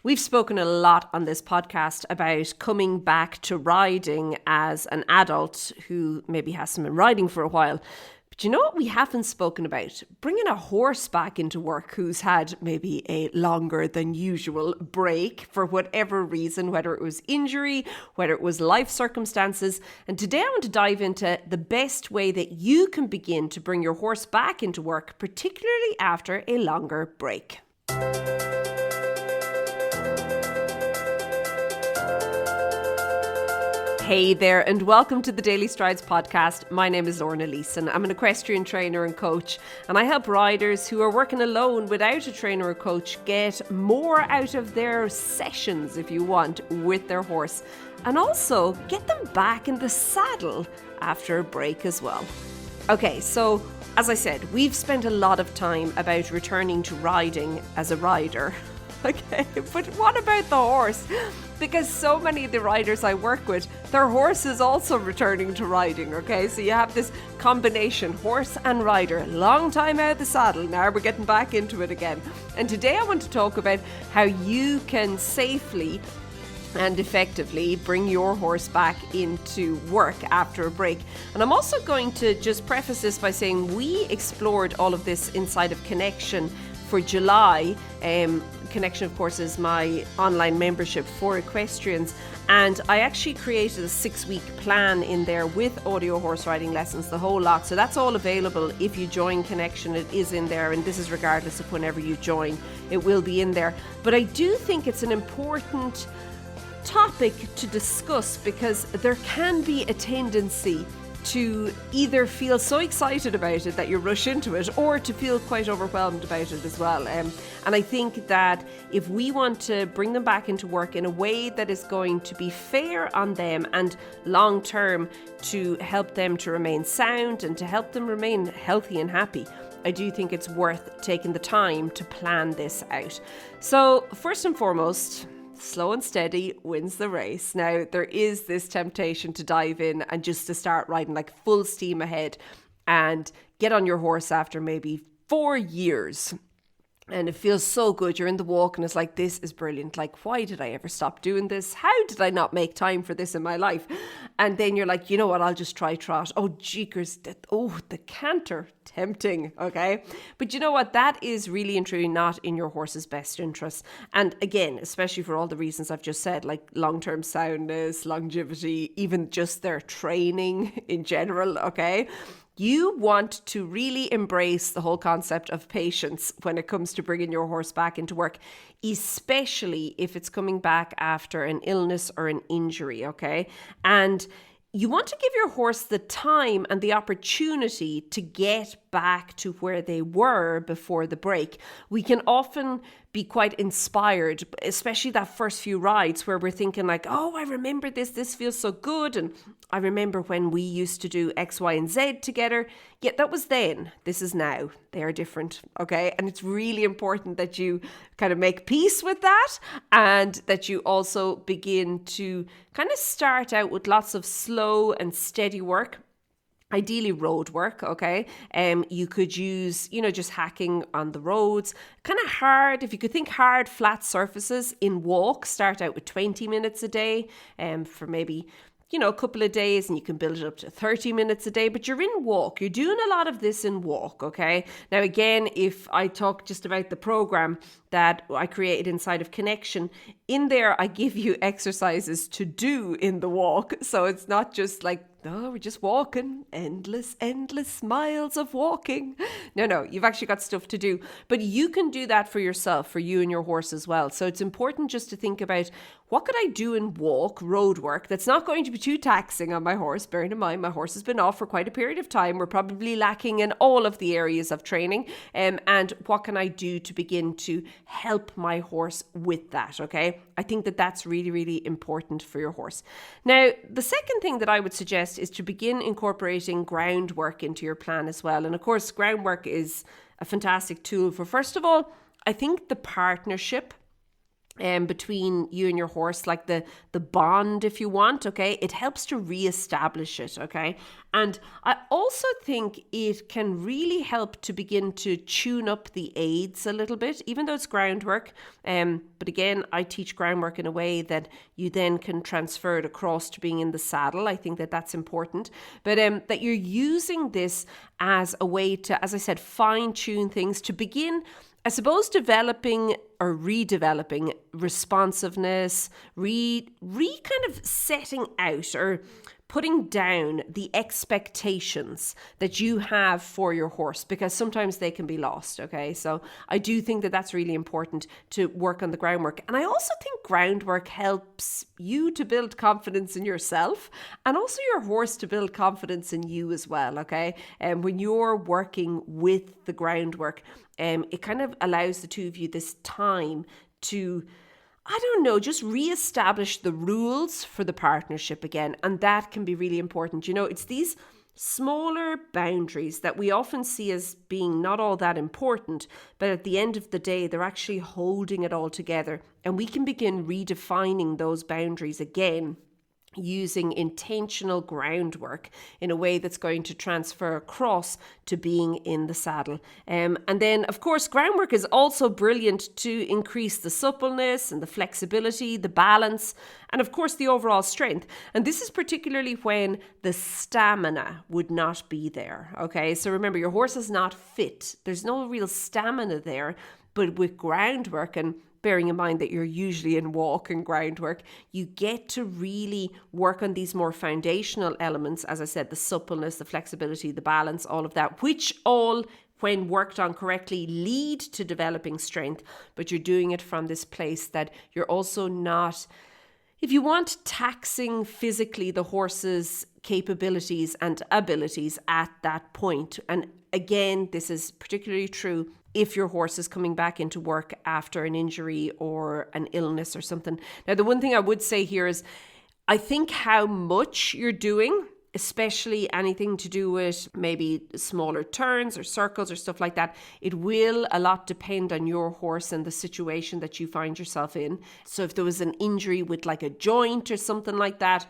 We've spoken a lot on this podcast about coming back to riding as an adult who maybe hasn't been riding for a while. But you know what we haven't spoken about? Bringing a horse back into work who's had maybe a longer than usual break for whatever reason, whether it was injury, whether it was life circumstances. And today I want to dive into the best way that you can begin to bring your horse back into work, particularly after a longer break. Hey there, and welcome to the Daily Strides podcast. My name is Lorna Leeson. I'm an equestrian trainer and coach, and I help riders who are working alone without a trainer or coach get more out of their sessions, if you want, with their horse, and also get them back in the saddle after a break as well. Okay, so as I said, we've spent a lot of time about returning to riding as a rider. Okay, but what about the horse? Because so many of the riders I work with, their horse is also returning to riding, okay? So you have this combination, horse and rider, long time out of the saddle, now we're getting back into it again. And today I want to talk about how you can safely and effectively bring your horse back into work after a break. And I'm also going to just preface this by saying we explored all of this inside of Connection for July. Connection, of course, is my online membership for equestrians, and I actually created a 6-week plan in there with audio horse riding lessons, the whole lot. So that's all available if you join Connection. It is in there, and this is regardless of whenever you join, it will be in there. But I do think it's an important topic to discuss because there can be a tendency to either feel so excited about it that you rush into it, or to feel quite overwhelmed about it as well. And I think that if we want to bring them back into work in a way that is going to be fair on them and long term to help them to remain sound and to help them remain healthy and happy, I do think it's worth taking the time to plan this out. So first and foremost, slow and steady wins the race. Now, there is this temptation to dive in and just to start riding like full steam ahead and get on your horse after maybe 4 years. And it feels so good. You're in the walk and it's like, this is brilliant. Like, why did I ever stop doing this? How did I not make time for this in my life? And then you're like, you know what? I'll just try trot. Oh, jeekers. The canter. Tempting. Okay. But you know what? That is really and truly not in your horse's best interest. And again, especially for all the reasons I've just said, like long-term soundness, longevity, even just their training in general. Okay. You want to really embrace the whole concept of patience when it comes to bringing your horse back into work, especially if it's coming back after an illness or an injury, okay? And you want to give your horse the time and the opportunity to get back to where they were before the break. We can often be quite inspired, especially that first few rides where we're thinking like, oh, I remember this feels so good. And I remember when we used to do X, Y, and Z together. Yeah, that was then. This is now. They are different, okay? And it's really important that you kind of make peace with that and that you also begin to kind of start out with lots of slow and steady work. Ideally road work, okay? You could use, just hacking on the roads. Kind of hard, if you could think hard, flat surfaces in walk. Start out with 20 minutes a day for maybe, a couple of days, and you can build it up to 30 minutes a day. But you're in walk. You're doing a lot of this in walk, okay? Now, again, if I talk just about the program that I created inside of Connection, in there I give you exercises to do in the walk. So it's not just like, oh, we're just walking, endless miles of walking. No, you've actually got stuff to do. But you can do that for yourself, for you and your horse as well. So it's important just to think about, what could I do in walk, road work, that's not going to be too taxing on my horse? Bearing in mind, my horse has been off for quite a period of time. We're probably lacking in all of the areas of training. And what can I do to begin to help my horse with that, okay? I think that that's really, really important for your horse. Now, the second thing that I would suggest is to begin incorporating groundwork into your plan as well. And of course, groundwork is a fantastic tool for, first of all, I think the partnership between you and your horse, like the bond, if you want, okay? It helps to reestablish it, okay? And I also think it can really help to begin to tune up the aids a little bit, even though it's groundwork. But again, I teach groundwork in a way that you then can transfer it across to being in the saddle. I think that that's important. But that you're using this as a way to, as I said, fine-tune things to begin, I suppose, developing or redeveloping responsiveness, kind of setting out or putting down the expectations that you have for your horse, because sometimes they can be lost, okay? So I do think that that's really important to work on the groundwork. And I also think groundwork helps you to build confidence in yourself and also your horse to build confidence in you as well, okay? And when you're working with the groundwork, it kind of allows the two of you this time to, I don't know, just reestablish the rules for the partnership again. And that can be really important. You know, it's these smaller boundaries that we often see as being not all that important, but at the end of the day, they're actually holding it all together. And we can begin redefining those boundaries again, using intentional groundwork in a way that's going to transfer across to being in the saddle. And then, of course, groundwork is also brilliant to increase the suppleness and the flexibility, the balance, and of course, the overall strength. And this is particularly when the stamina would not be there. Okay, so remember, your horse is not fit. There's no real stamina there, but with groundwork, and bearing in mind that you're usually in walk and groundwork, you get to really work on these more foundational elements. As I said, the suppleness, the flexibility, the balance, all of that, which all, when worked on correctly, lead to developing strength. But you're doing it from this place that you're also not, if you want, taxing physically the horse's capabilities and abilities at that point. And again, this is particularly true if your horse is coming back into work after an injury or an illness or something. Now, the one thing I would say here is, I think how much you're doing, especially anything to do with maybe smaller turns or circles or stuff like that, it will a lot depend on your horse and the situation that you find yourself in. So if there was an injury with like a joint or something like that,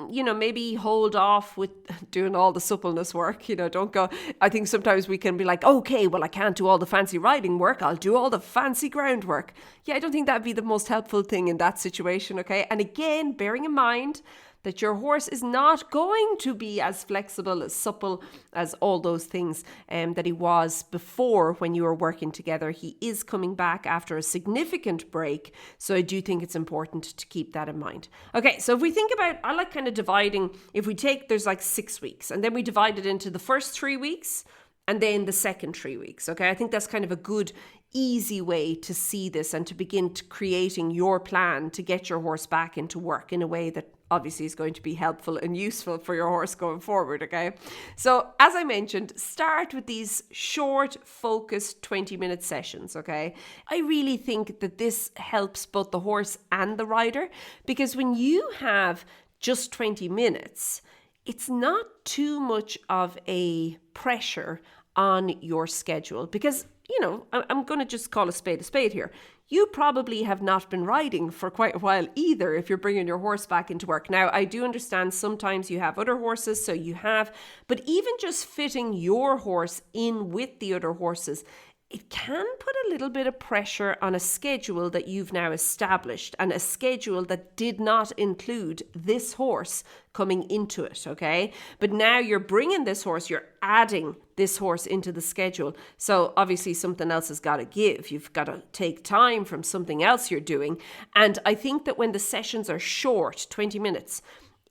you know, maybe hold off with doing all the suppleness work. You know, don't go. I think sometimes we can be like, okay, well, I can't do all the fancy riding work. I'll do all the fancy groundwork. Yeah, I don't think that'd be the most helpful thing in that situation. Okay. And again, bearing in mind that your horse is not going to be as flexible, as supple as all those things that he was before when you were working together. He is coming back after a significant break. So I do think it's important to keep that in mind. Okay, so if we think about, I like kind of dividing, if we take, there's like 6 weeks, and then we divide it into the first 3 weeks and then the second 3 weeks. Okay, I think that's kind of a good, easy way to see this and to begin to creating your plan to get your horse back into work in a way that obviously is going to be helpful and useful for your horse going forward, okay? So as I mentioned, start with these short, focused 20-minute sessions, okay? I really think that this helps both the horse and the rider, because when you have just 20 minutes, it's not too much of a pressure on your schedule, because, you know, I'm going to just call a spade here. You probably have not been riding for quite a while either if you're bringing your horse back into work. Now, I do understand sometimes you have other horses, so you have, but even just fitting your horse in with the other horses, it can put a little bit of pressure on a schedule that you've now established, and a schedule that did not include this horse coming into it, okay? But now you're bringing this horse, you're adding this horse into the schedule. So obviously something else has got to give. You've got to take time from something else you're doing. And I think that when the sessions are short, 20 minutes,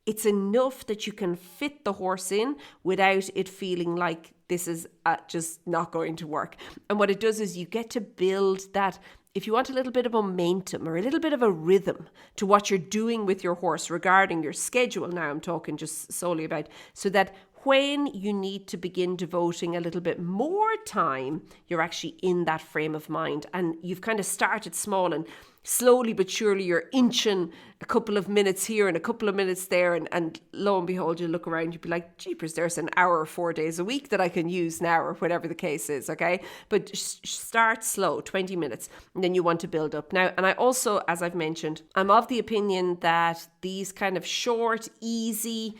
it's enough that you can fit the horse in without it feeling like this is just not going to work. And what it does is you get to build that, if you want a little bit of momentum or a little bit of a rhythm to what you're doing with your horse regarding your schedule. Now I'm talking just solely about, so that when you need to begin devoting a little bit more time, you're actually in that frame of mind, and you've kind of started small, and slowly but surely you're inching a couple of minutes here and a couple of minutes there, and lo and behold, you look around, you'd be like, jeepers, there's an hour 4 days a week that I can use now, or whatever the case is, okay? But start slow, 20 minutes, and then you want to build up. Now, and I also, as I've mentioned, I'm of the opinion that these kind of short, easy,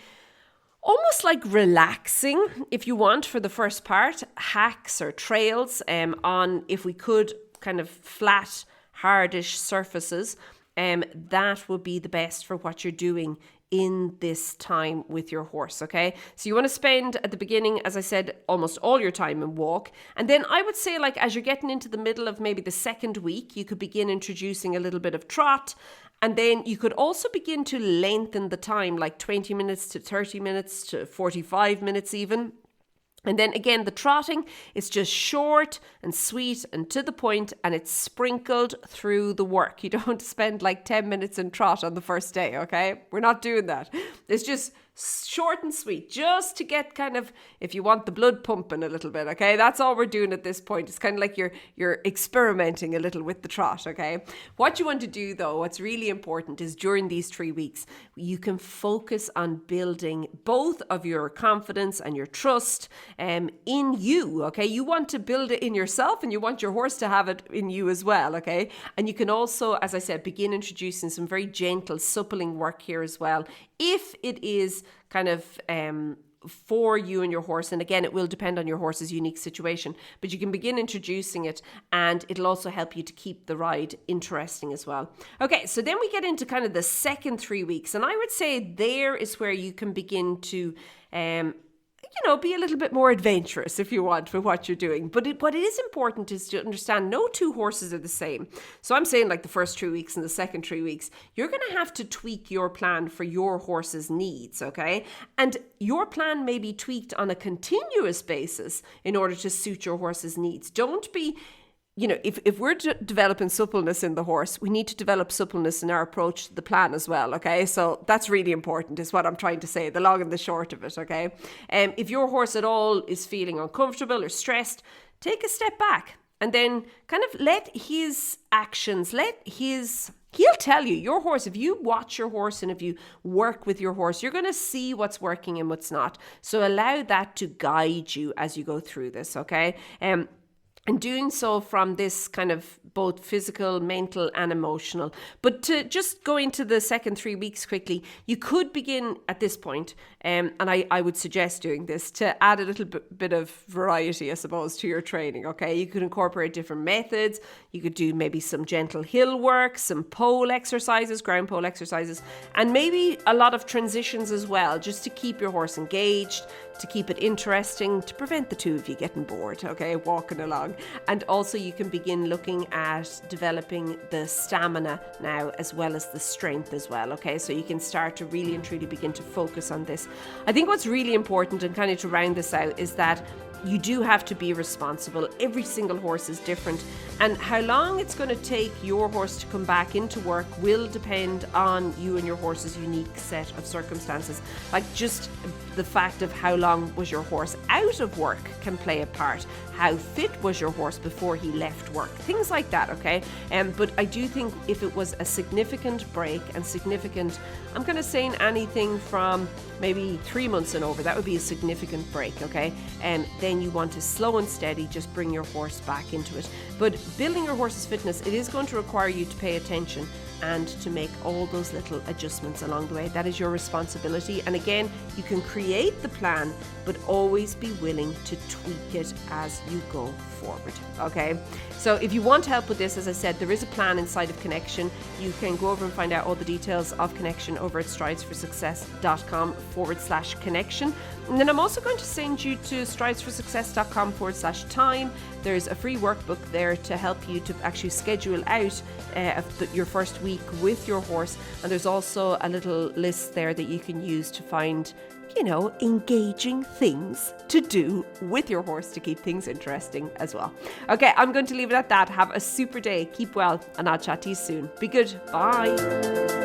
almost like relaxing, if you want, for the first part, hacks or trails on, if we could, kind of flat, hardish surfaces, that would be the best for what you're doing in this time with your horse, okay? So you want to spend at the beginning, as I said, almost all your time in walk. And then I would say, like, as you're getting into the middle of maybe the second week, you could begin introducing a little bit of trot. And then you could also begin to lengthen the time, like 20 minutes to 30 minutes to 45 minutes even. And then again, the trotting is just short and sweet and to the point, and it's sprinkled through the work. You don't spend like 10 minutes in trot on the first day, okay? We're not doing that. It's just short and sweet, just to get kind of, if you want, the blood pumping a little bit, okay? That's all we're doing at this point. It's kind of like you're experimenting a little with the trot, okay? What you want to do though, what's really important is during these 3 weeks, you can focus on building both of your confidence and your trust in you, okay? You want to build it in yourself, and you want your horse to have it in you as well, okay? And you can also, as I said, begin introducing some very gentle suppling work here as well, if it is kind of for you and your horse. And again, it will depend on your horse's unique situation, but you can begin introducing it, and it'll also help you to keep the ride interesting as well. Okay, so then we get into kind of the second 3 weeks, and I would say there is where you can begin to be a little bit more adventurous, if you want, with what you're doing. But what it is important is to understand no two horses are the same. So I'm saying, like, the first 3 weeks and the second 3 weeks, you're going to have to tweak your plan for your horse's needs, okay? And your plan may be tweaked on a continuous basis in order to suit your horse's needs. Don't be... if we're developing suppleness in the horse, we need to develop suppleness in our approach to the plan as well, okay? So that's really important, is what I'm trying to say, the long and the short of it, okay? If your horse at all is feeling uncomfortable or stressed, take a step back and then kind of let his actions, he'll tell you, your horse, if you watch your horse and if you work with your horse, you're going to see what's working and what's not. So allow that to guide you as you go through this, okay? And doing so from this kind of both physical, mental and emotional. But to just go into the second 3 weeks quickly, you could begin at this point, and I would suggest doing this, to add a little bit of variety, I suppose, to your training, okay? You could incorporate different methods. You could do maybe some gentle hill work, some pole exercises, ground pole exercises, and maybe a lot of transitions as well, just to keep your horse engaged, to keep it interesting, to prevent the two of you getting bored, okay, walking along. And also you can begin looking at developing the stamina now, as well as the strength as well, okay? So you can start to really and truly begin to focus on this. I think what's really important, and kind of to round this out, is that you do have to be responsible. Every single horse is different, and how long it's going to take your horse to come back into work will depend on you and your horse's unique set of circumstances. Like, just the fact of how long was your horse out of work can play a part. How fit was your horse before he left work? Things like that, okay? But I do think if it was a significant break, and significant, I'm kind of saying anything from maybe 3 months and over, that would be a significant break, okay? And then you want to slow and steady just bring your horse back into it. But building your horse's fitness, it is going to require you to pay attention and to make all those little adjustments along the way. That is your responsibility. And again, you can create the plan, but always be willing to tweak it as you go forward, okay? So if you want help with this, as I said, there is a plan inside of Connection. You can go over and find out all the details of Connection over at stridesforsuccess.com/connection. And then I'm also going to send you to stridesforsuccess.com/time. There's a free workbook there to help you to actually schedule out your first week with your horse. And there's also a little list there that you can use to find, engaging things to do with your horse to keep things interesting as well. Okay, I'm going to leave it at that. Have a super day. Keep well, and I'll chat to you soon. Be good. Bye.